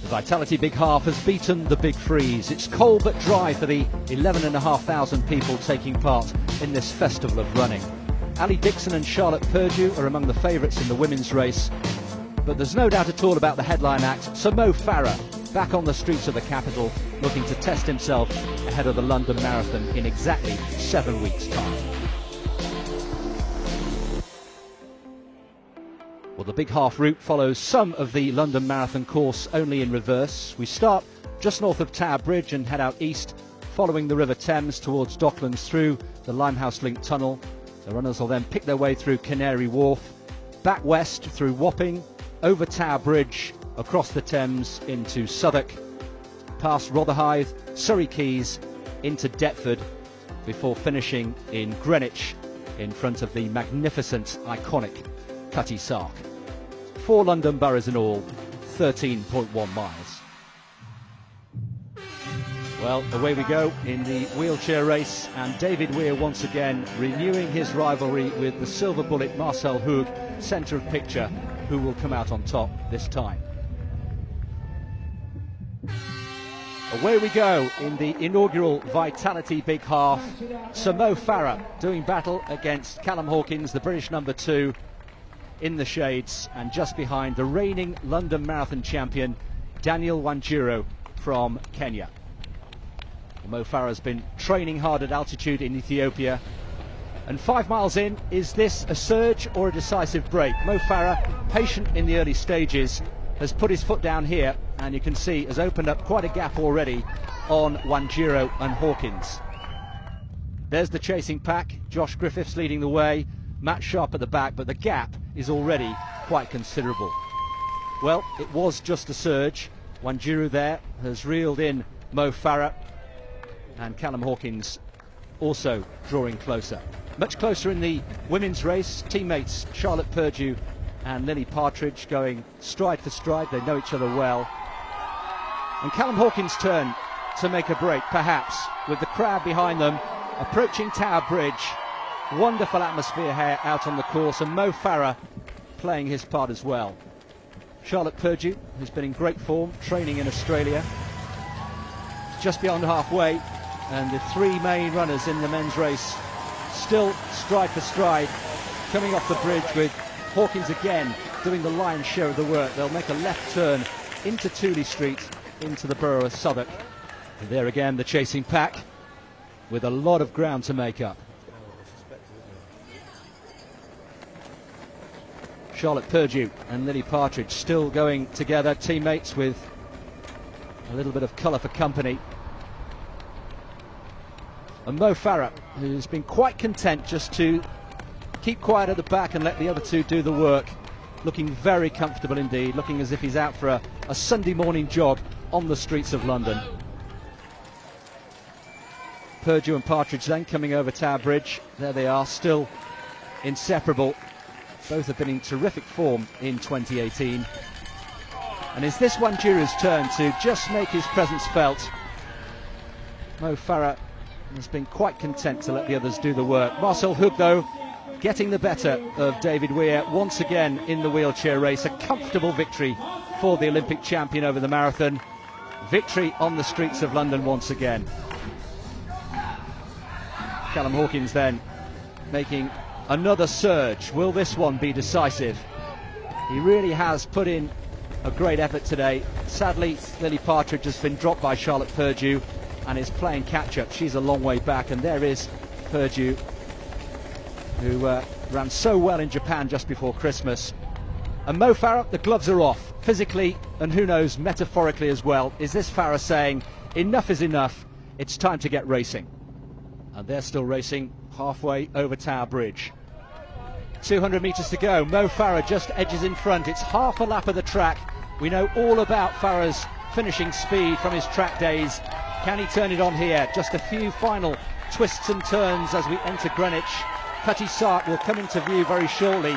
The Vitality Big Half has beaten the Big Freeze. It's cold but dry for the 11,500 people taking part in this festival of running. Ali Dixon and Charlotte Purdue are among the favourites in the women's race. But there's no doubt at all about the headline act, Sir Mo Farah, back on the streets of the capital, looking to test himself ahead of the London Marathon in exactly 7 weeks' time. Well, the Big Half route follows some of the London Marathon course only in reverse. We start just north of Tower Bridge and head out east, following the River Thames towards Docklands through the Limehouse Link Tunnel. The runners will then pick their way through Canary Wharf, back west through Wapping, over Tower Bridge, across the Thames into Southwark, past Rotherhithe, Surrey Quays, into Deptford, before finishing in Greenwich in front of the magnificent, iconic Cutty Sark. 4 London boroughs in all, 13.1 miles. Well, away we go in the wheelchair race, and David Weir once again renewing his rivalry with the silver bullet Marcel Hoog, centre of picture, who will come out on top this time. Away we go in the inaugural Vitality Big Half. Sir Mo Farah doing battle against Callum Hawkins, the British number 2, in the shades, and just behind the reigning London Marathon champion Daniel Wanjiru from Kenya. Mo Farah has been training hard at altitude in Ethiopia, and 5 miles in, is this a surge or a decisive break? Mo Farah, patient in the early stages, has put his foot down here, and you can see has opened up quite a gap already on Wanjiru and Hawkins. There's the chasing pack, Josh Griffiths leading the way, Matt Sharp at the back, but the gap is already quite considerable. Well, it was just a surge. Wanjiru there has reeled in Mo Farah, and Callum Hawkins also drawing closer. Much closer in the women's race, teammates Charlotte Purdue and Lily Partridge going stride for stride. They know each other well. And Callum Hawkins' turn to make a break, perhaps, with the crowd behind them, approaching Tower Bridge. Wonderful atmosphere here out on the course, and Mo Farah playing his part as well. Charlotte Purdue, who's been in great form, training in Australia, just beyond halfway, and the 3 main runners in the men's race still stride for stride, coming off the bridge, with Hawkins again doing the lion's share of the work. They'll make a left turn into Tooley Street, into the borough of Southwark. And there again, the chasing pack, with a lot of ground to make up. Charlotte Purdue and Lily Partridge still going together, teammates with a little bit of colour for company. And Mo Farah, who's been quite content just to keep quiet at the back and let the other 2 do the work, looking very comfortable indeed, looking as if he's out for a Sunday morning jog on the streets of London. Purdue and Partridge then coming over Tower Bridge. There they are, still inseparable. Both have been in terrific form in 2018. And is this Wanjiru's turn to just make his presence felt? Mo Farah has been quite content to let the others do the work. Marcel Hoog, though, getting the better of David Weir once again in the wheelchair race. A comfortable victory for the Olympic champion over the marathon. Victory on the streets of London once again. Callum Hawkins then making another surge. Will this one be decisive? He really has put in a great effort today. Sadly, Lily Partridge has been dropped by Charlotte Purdue and is playing catch-up. She's a long way back, and there is Purdue, who ran so well in Japan just before Christmas. And Mo Farah, the gloves are off, physically and who knows, metaphorically as well. Is this Farah saying, enough is enough, it's time to get racing? And they're still racing halfway over Tower Bridge. 200 metres to go. Mo Farah just edges in front. It's half a lap of the track. We know all about Farah's finishing speed from his track days. Can he turn it on here? Just a few final twists and turns as we enter Greenwich. Cutty Sark will come into view very shortly.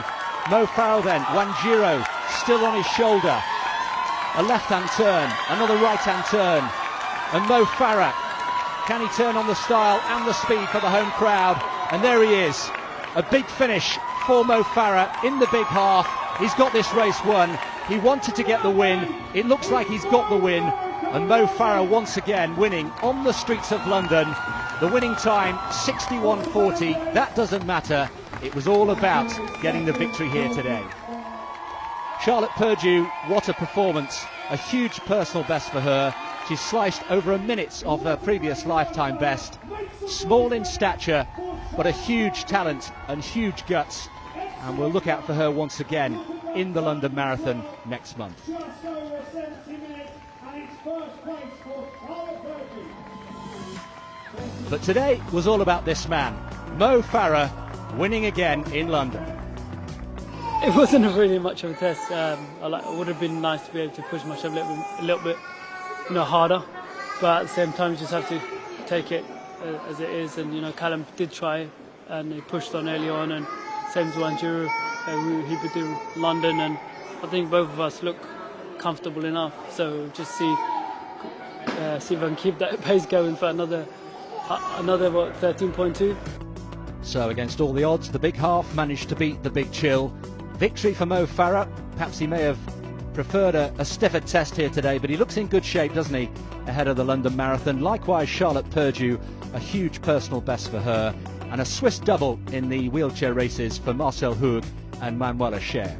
Mo Farah then, Wanjiru still on his shoulder. A left-hand turn, another right-hand turn. And Mo Farah, can he turn on the style and the speed for the home crowd? And there he is. A big finish for Mo Farah in the Big Half. He's got this race won. He wanted to get the win. It looks like he's got the win. And Mo Farah once again winning on the streets of London. The winning time, 61.40. That doesn't matter. It was all about getting the victory here today. Charlotte Purdue, what a performance. A huge personal best for her. She sliced over a minute of her previous lifetime best. Small in stature, but a huge talent and huge guts. And we'll look out for her once again in the London Marathon next month. But today was all about this man, Mo Farah, winning again in London. It wasn't really much of a test. It would have been nice to be able to push myself a little bit harder, but at the same time, you just have to take it as it is. And Callum did try, and he pushed on early on, and same as Wanjuru, he would do London, and I think both of us look comfortable enough. So just see if I can keep that pace going for another 13.2. So against all the odds, the big half managed to beat the big chill. Victory for Mo Farah. Perhaps he may have preferred a stiffer test here today, but he looks in good shape, doesn't he, ahead of the London Marathon. Likewise, Charlotte Purdue, a huge personal best for her, and a Swiss double in the wheelchair races for Marcel Hoog and Manuela Scher.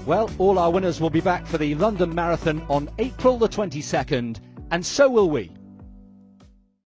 Well, all our winners will be back for the London Marathon on April the 22nd, and so will we.